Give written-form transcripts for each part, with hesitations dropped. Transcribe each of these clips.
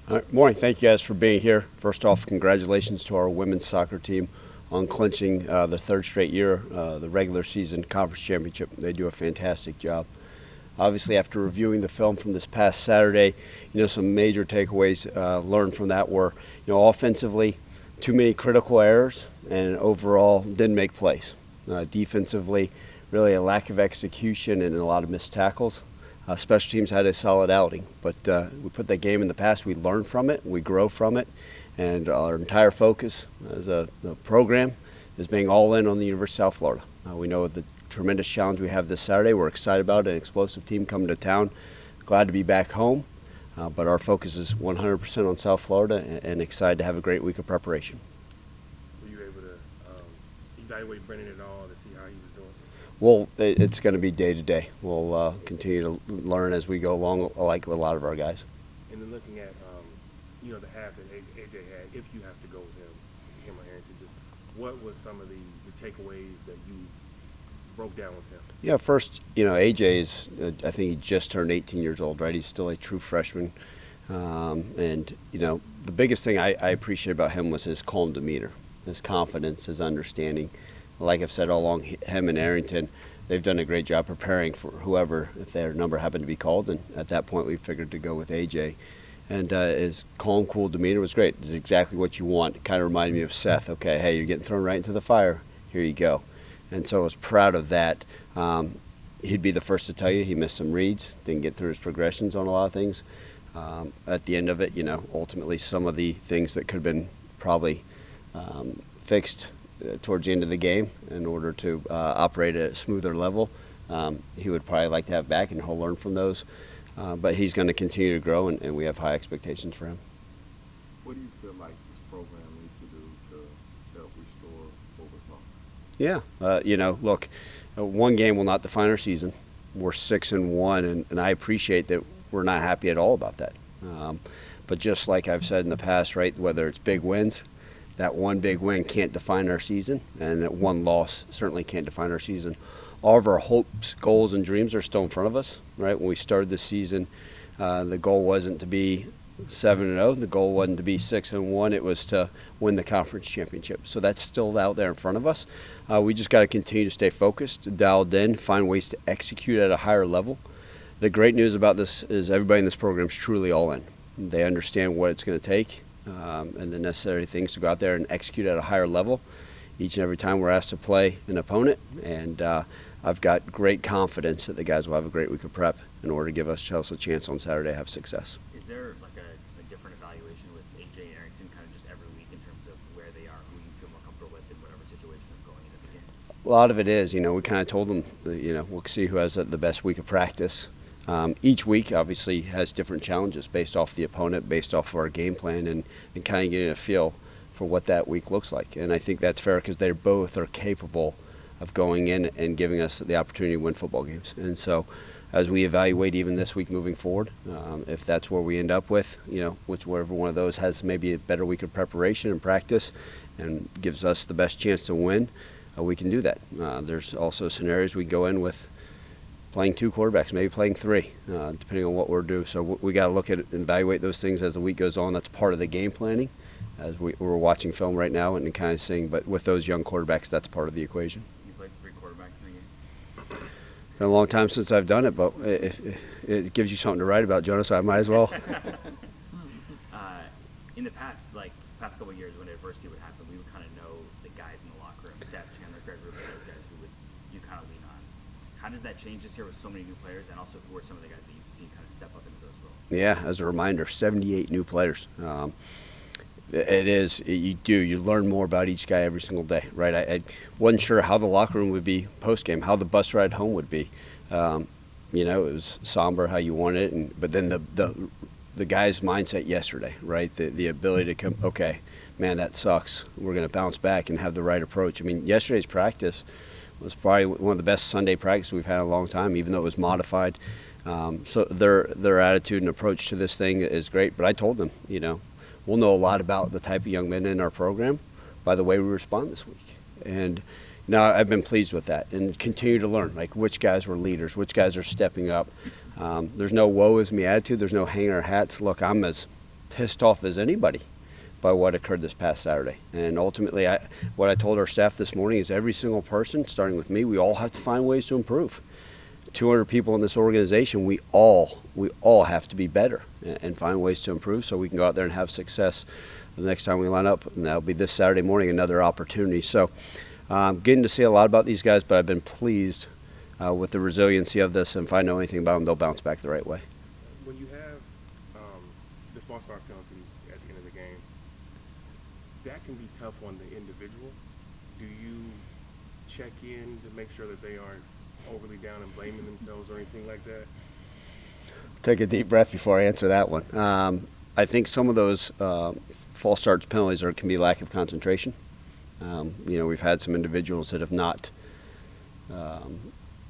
All right, morning. Thank you guys for being here. First off, congratulations to our women's soccer team on clinching the third straight year, the regular season conference championship. They do a fantastic job. Obviously, after reviewing the film from this past Saturday, some major takeaways learned from that were, offensively, too many critical errors, and overall didn't make plays. Defensively, really a lack of execution and a lot of missed tackles. Special teams had a solid outing, but we put that game in the past. We learn from it, we grow from it, and our entire focus as a program is being all in on the University of South Florida. We know the tremendous challenge we have this Saturday. We're excited about it, an explosive team coming to town. Glad to be back home, but our focus is 100% on South Florida and excited to have a great week of preparation. Were you able to evaluate Brennan at all to see how he was doing? Well, it's going to be day to day. We'll continue to learn as we go along, like a lot of our guys. And then looking at the half that AJ had, if you have to go with him or Arrington, just what was some of the takeaways that you broke down with him? Yeah, first, AJ is, I think he just turned 18 years old, right? He's still a true freshman. And the biggest thing I appreciate about him was his calm demeanor, his confidence, his understanding. Like I've said all along, him and Arrington, they've done a great job preparing for whoever, if their number happened to be called. And at that point, we figured to go with AJ. And his calm, cool demeanor was great. It's exactly what you want. It kind of reminded me of Seth. Okay, hey, you're getting thrown right into the fire. Here you go. And so I was proud of that. He'd be the first to tell you he missed some reads, didn't get through his progressions on a lot of things. At the end of it, ultimately some of the things that could have been probably fixed towards the end of the game in order to operate at a smoother level, he would probably like to have back, and he'll learn from those. But he's going to continue to grow, and we have high expectations for him. What do you feel like this program needs to do to help restore overtime? Yeah, look, one game will not define our season. We're 6-1, and I appreciate that we're not happy at all about that. But just like I've said in the past, right, whether it's big wins, that one big win can't define our season, and that one loss certainly can't define our season. All of our hopes, goals, and dreams are still in front of us, right? When we started this season, the goal wasn't to be 7-0. The goal wasn't to be 6-1. It was to win the conference championship. So that's still out there in front of us. We just got to continue to stay focused, dialed in, find ways to execute at a higher level. The great news about this is everybody in this program is truly all in. They understand what it's going to take and the necessary things to go out there and execute at a higher level each and every time we're asked to play an opponent. And I've got great confidence that the guys will have a great week of prep in order to give us a chance on Saturday to have success. Is there like a different evaluation with AJ and Arrington kind of just every week in terms of where they are, who you feel more comfortable with in whatever situation is going into the game? A lot of it is, we kind of told them, we'll see who has the best week of practice. Each week obviously has different challenges based off the opponent, based off of our game plan, and kind of getting a feel for what that week looks like. And I think that's fair because they both are capable of going in and giving us the opportunity to win football games. And so as we evaluate even this week moving forward, if that's where we end up with, whichever one of those has maybe a better week of preparation and practice and gives us the best chance to win, we can do that. There's also scenarios we go in with playing two quarterbacks, maybe playing three, depending on what we're doing. So we got to look at it and evaluate those things as the week goes on. That's part of the game planning as we're watching film right now and kind of seeing. But with those young quarterbacks, that's part of the equation. You played three quarterbacks in a game? It's been a long time since I've done it, but it gives you something to write about, Jonah, so I might as well. In the past couple of years when adversity would happen, we would kind of know the guys in the locker room, Seth, Chandler, Greg Rubin, those guys who you kind of lean on. How does that change this year with so many new players, and also who are some of the guys that you've seen kind of step up into those roles? Yeah, as a reminder, 78 new players. It is, you learn more about each guy every single day, right? I wasn't sure how the locker room would be post-game, how the bus ride home would be. It was somber how you wanted it, but then the guy's mindset yesterday, right? The ability to come, okay, man, that sucks. We're going to bounce back and have the right approach. I mean, yesterday's practice was probably one of the best Sunday practices we've had in a long time, even though it was modified. So their attitude and approach to this thing is great. But I told them, we'll know a lot about the type of young men in our program by the way we respond this week. And now I've been pleased with that and continue to learn, like which guys were leaders, which guys are stepping up. There's no woe is me attitude. There's no hang our hats. Look, I'm as pissed off as anybody by what occurred this past Saturday. And ultimately, what I told our staff this morning is every single person, starting with me, we all have to find ways to improve. 200 people in this organization, we all have to be better and find ways to improve so we can go out there and have success the next time we line up. And that'll be this Saturday morning, another opportunity. So getting to see a lot about these guys, but I've been pleased with the resiliency of this. And if I know anything about them, they'll bounce back the right way. When you have the false start penalties at the end of the game, that can be tough on the individual. Do you check in to make sure that they aren't overly down and blaming themselves or anything like that? Take a deep breath before I answer that one. I think some of those false starts penalties can be lack of concentration. We've had some individuals that have not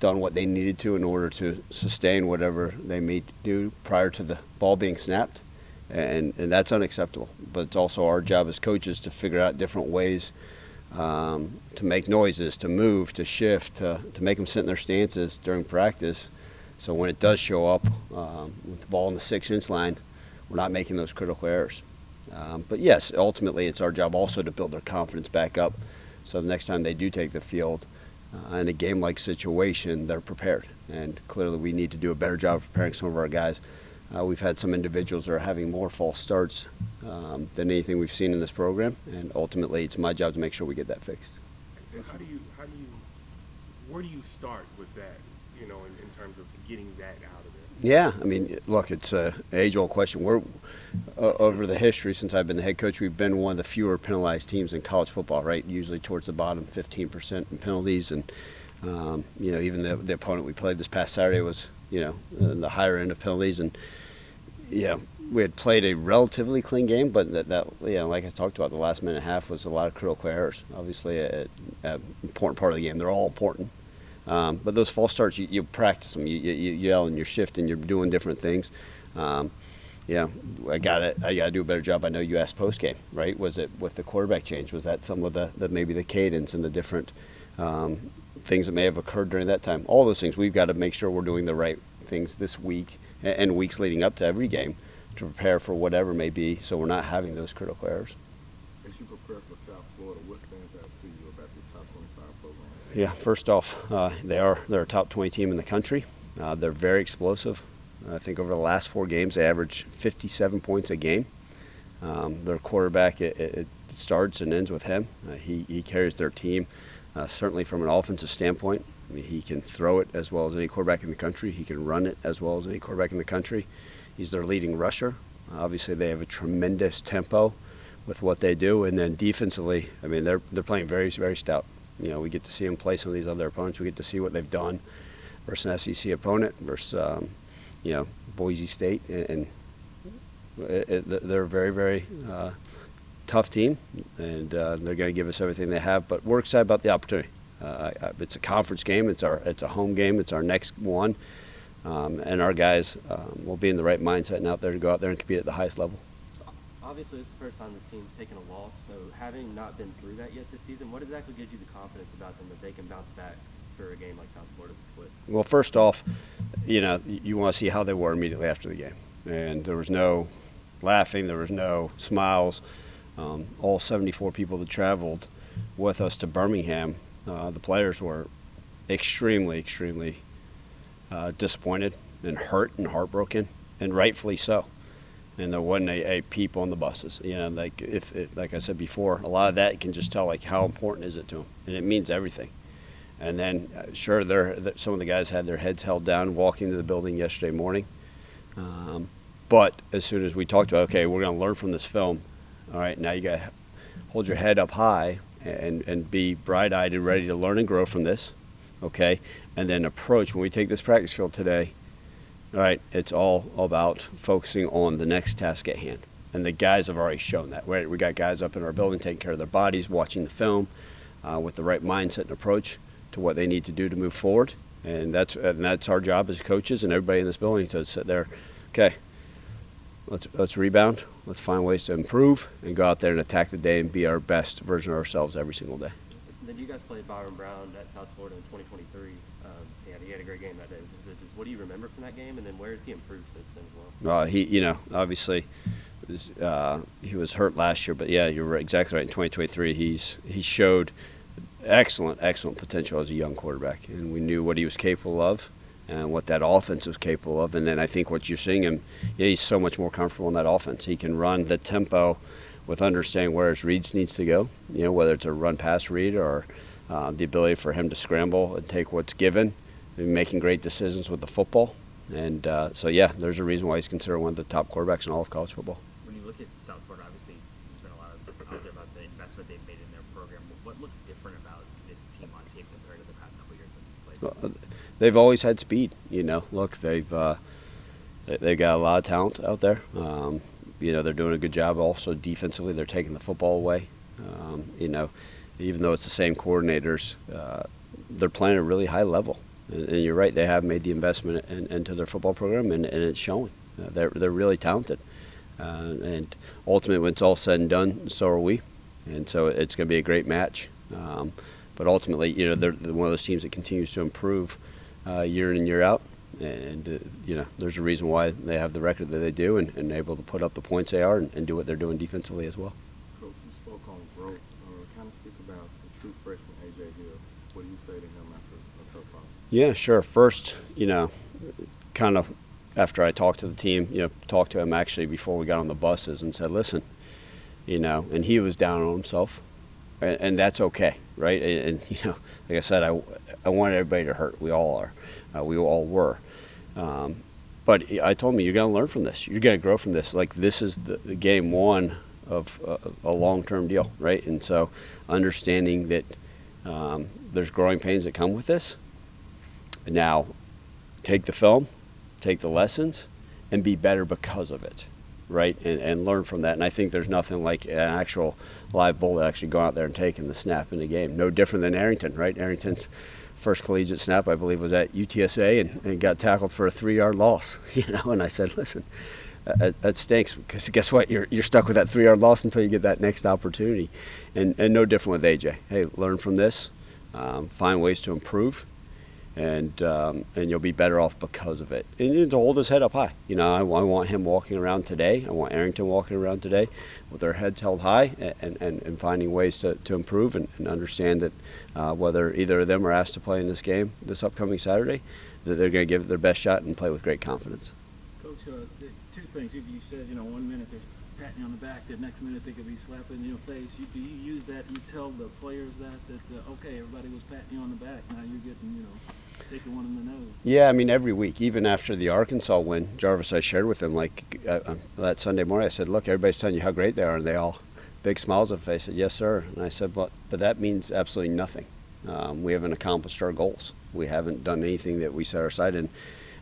done what they needed to in order to sustain whatever they may do prior to the ball being snapped, and that's unacceptable. But it's also our job as coaches to figure out different ways to make noises, to move, to shift, to make them sit in their stances during practice. So when it does show up with the ball on the 6-inch line, we're not making those critical errors. But yes, ultimately it's our job also to build their confidence back up so the next time they do take the field in a game-like situation, they're prepared. And clearly we need to do a better job of preparing some of our guys. We've had some individuals that are having more false starts than anything we've seen in this program, and ultimately it's my job to make sure we get that fixed. So where do you start with that, in terms of getting that out of it? Yeah, I mean, look, it's an age-old question. We're over the history since I've been the head coach, we've been one of the fewer penalized teams in college football, right? Usually towards the bottom, 15% in penalties, and even the opponent we played this past Saturday was in the higher end of penalties, and we had played a relatively clean game, but that like I talked about, the last minute and a half was a lot of critical errors. Obviously, an important part of the game. They're all important. But those false starts, you practice them. You yell and you're shifting, you're doing different things. I got to do a better job. I know you asked post game, right? Was it with the quarterback change? Was that some of the maybe the cadence and the different things that may have occurred during that time? All those things, we've got to make sure we're doing the right things this week and weeks leading up to every game to prepare for whatever may be, so we're not having those critical errors. As you prepare for South Florida, what stands out to you about the top 25 program? Yeah, first off, they're a top 20 team in the country. They're very explosive. I think over the last 4 games, they average 57 points a game. Their quarterback, it starts and ends with him. He carries their team, certainly from an offensive standpoint. I mean, he can throw it as well as any quarterback in the country. He can run it as well as any quarterback in the country. He's their leading rusher. Obviously, they have a tremendous tempo with what they do. And then defensively, I mean, they're playing very, very stout. We get to see them play some of these other opponents. We get to see what they've done versus an SEC opponent versus, Boise State. And they're a very, very tough team, and they're going to give us everything they have. But we're excited about the opportunity. It's a conference game. It's a home game. It's our next one. And our guys will be in the right mindset and out there to go out there and compete at the highest level. Obviously, this is the first time this team's taken a loss, so having not been through that yet this season, what exactly gives you the confidence about them that they can bounce back for a game like South Florida split? Well, first off, you want to see how they were immediately after the game. And there was no laughing, there was no smiles. All 74 people that traveled with us to Birmingham, the players were extremely, extremely disappointed and hurt and heartbroken, and rightfully so. And there wasn't a peep on the buses. Like I said before, a lot of that you can just tell how important is it to them, and it means everything. And then, sure, some of the guys had their heads held down walking to the building yesterday morning. But as soon as we talked about, okay, we're going to learn from this film. All right, now you got to hold your head up high and be bright-eyed and ready to learn and grow from this. Okay, and then approach when we take this practice field today. All right, it's all about focusing on the next task at hand. And the guys have already shown that. We got guys up in our building taking care of their bodies, watching the film with the right mindset and approach to what they need to do to move forward. And that's our job as coaches and everybody in this building to sit there, okay, let's rebound, let's find ways to improve and go out there and attack the day and be our best version of ourselves every single day. The And you guys played Byron Brown at South Florida in 2023. He had a great game that day. What do you remember from that game, and then where has he improved since then as well? He, obviously, he was hurt last year, but yeah, you're right, exactly right. In 2023, he showed excellent potential as a young quarterback, and we knew what he was capable of and what that offense was capable of. And then I think what you're seeing him, he's so much more comfortable in that offense. He can run the tempo with understanding where his reads needs to go, whether it's a run-pass read or the ability for him to scramble and take what's given, and making great decisions with the football. And so, yeah, there's a reason why he's considered one of the top quarterbacks in all of college football. When you look at South Florida, obviously there's been a lot of out there about the investment they've made in their program. What looks different about this team on tape compared to the past couple of years that you've played? They've always had speed. Look, they've got a lot of talent out there. They're doing a good job also defensively. They're taking the football away. Even though it's the same coordinators, they're playing at a really high level. And you're right, they have made the investment into their football program, and it's showing. They're really talented. And ultimately, when it's all said and done, so are we. And so it's going to be a great match. But ultimately, they're one of those teams that continues to improve year in and year out. And, there's a reason why they have the record that they do and able to put up the points they are and do what they're doing defensively as well. Coach, you spoke on growth. Kind of speak about the true freshman A.J. Hill. What do you say to him after a tough loss? Yeah, sure. First, kind of after I talked to the team, talked to him actually before we got on the buses and said, listen, and he was down on himself, and that's okay, right? And like I said, I want everybody to hurt. We all are. We all were. But I told him, you're going to learn from this. You're going to grow from this. Like, this is the game one of a long-term deal, right? And so understanding that there's growing pains that come with this. Now, take the film, take the lessons, and be better because of it, right? And learn from that. And I think there's nothing like an actual live bull that actually go out there and taking the snap in the game. No different than Arrington, right? Arrington's first collegiate snap, I believe, was at UTSA and got tackled for a 3-yard loss. And I said, listen, that stinks, because guess what? You're stuck with that 3-yard loss until you get that next opportunity. And no different with AJ. Hey, learn from this, find ways to improve, and you'll be better off because of it. And you need to hold his head up high. I want him walking around today. I want Arrington walking around today with their heads held high and finding ways to improve and understand that whether either of them are asked to play in this game this upcoming Saturday, that they're going to give it their best shot and play with great confidence. Coach, two things. You said, 1 minute they're patting you on the back, the next minute they could be slapping in your face. Do you use that? You tell the players that okay, everybody was patting you on the back. Now you're getting, sticking one in the nose. Yeah, I mean, every week, even after the Arkansas win, Jarvis, I shared with him, that Sunday morning, I said, look, everybody's telling you how great they are, and they all, big smiles on their face, said, yes, sir. And I said, but that means absolutely nothing. We haven't accomplished our goals. We haven't done anything that we set our sight in.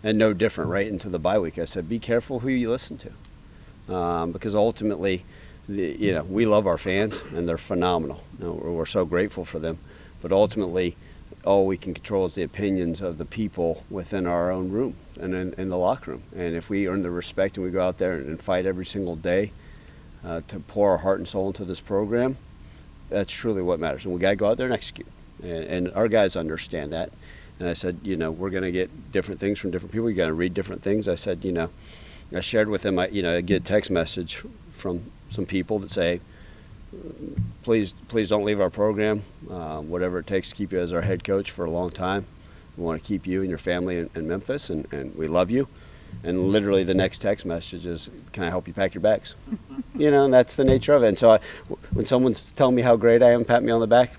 And no different, right into the bye week. I said, be careful who you listen to. Because ultimately, we love our fans, and they're phenomenal. We're so grateful for them. But ultimately, all we can control is the opinions of the people within our own room and in the locker room. And if we earn the respect and we go out there and fight every single day to pour our heart and soul into this program, that's truly what matters. And we got to go out there and execute. And our guys understand that. And I said, we're going to get different things from different people. You got to read different things. I said, I shared with him, I get a text message from some people that say, please don't leave our program. Whatever it takes to keep you as our head coach for a long time. We want to keep you and your family in Memphis, and we love you. And literally the next text message is, can I help you pack your bags? And that's the nature of it. And so when someone's telling me how great I am, pat me on the back,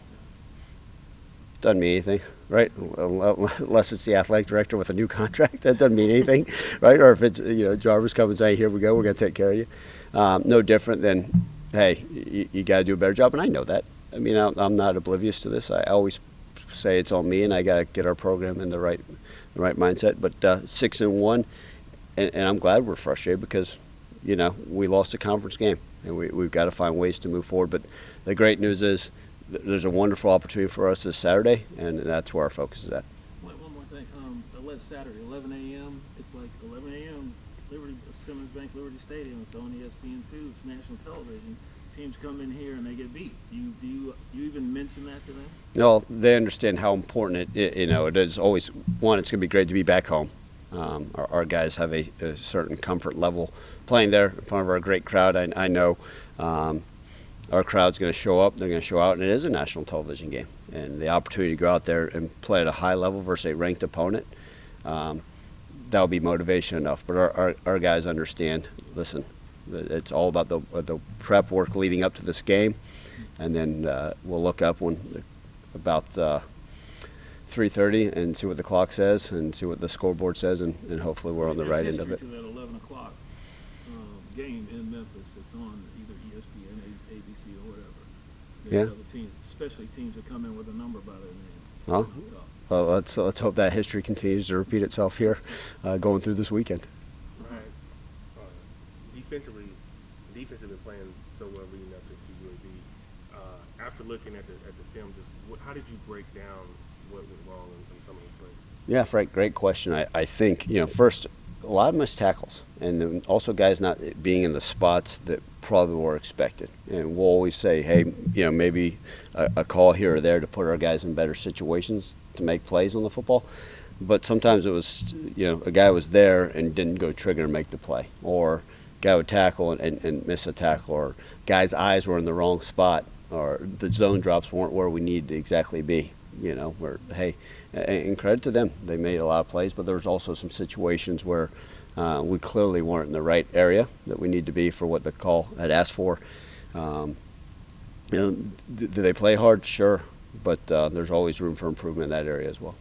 doesn't mean anything, right? Unless it's the athletic director with a new contract, that doesn't mean anything, right? Or if it's, Jarvis comes and say, here we go, we're going to take care of you. No different than, hey, you got to do a better job, and I know that. I mean, I'm not oblivious to this. I always say it's on me, and I got to get our program in the right mindset. But 6-1, and I'm glad we're frustrated because, we lost a conference game, and we've got to find ways to move forward. But the great news is there's a wonderful opportunity for us this Saturday, and that's where our focus is at. One more thing. Saturday, 11 a.m. It's like 11 a.m. Simmons Bank Liberty Stadium. It's on ESPN2. It's national television. teams come in here and they get beat. Do you even mention that to them? No, they understand how important it is. Always one, it's going to be great to be back home. Our guys have a certain comfort level playing there in front of our great crowd. I know our crowd's going to show up. They're going to show out, and it is a national television game. And the opportunity to go out there and play at a high level versus a ranked opponent, that'll be motivation enough. But our guys understand. Listen, it's all about the prep work leading up to this game, and then we'll look up when about 3:30 and see what the clock says and see what the scoreboard says, and hopefully we're on the right end of it. To that 11 o'clock game in Memphis, it's on either ESPN, ABC, or whatever. There's other teams, especially teams that come in with a number by their name. Well, let's hope that history continues to repeat itself here going through this weekend. Right. Defensively been playing so well leading up to UAB. After looking at the film, how did you break down what went wrong in some of those plays? Yeah, Frank, great question. I think, first, a lot of missed tackles, and then also guys not being in the spots that probably were expected. And we'll always say, hey, maybe a call here or there to put our guys in better situations to make plays on the football. But sometimes it was, a guy was there and didn't go trigger and make the play, or guy would tackle and miss a tackle, or guy's eyes were in the wrong spot, or the zone drops weren't where we needed to exactly be. And credit to them, they made a lot of plays, but there was also some situations where we clearly weren't in the right area that we need to be for what the call had asked for. Do they play hard? Sure, but there's always room for improvement in that area as well.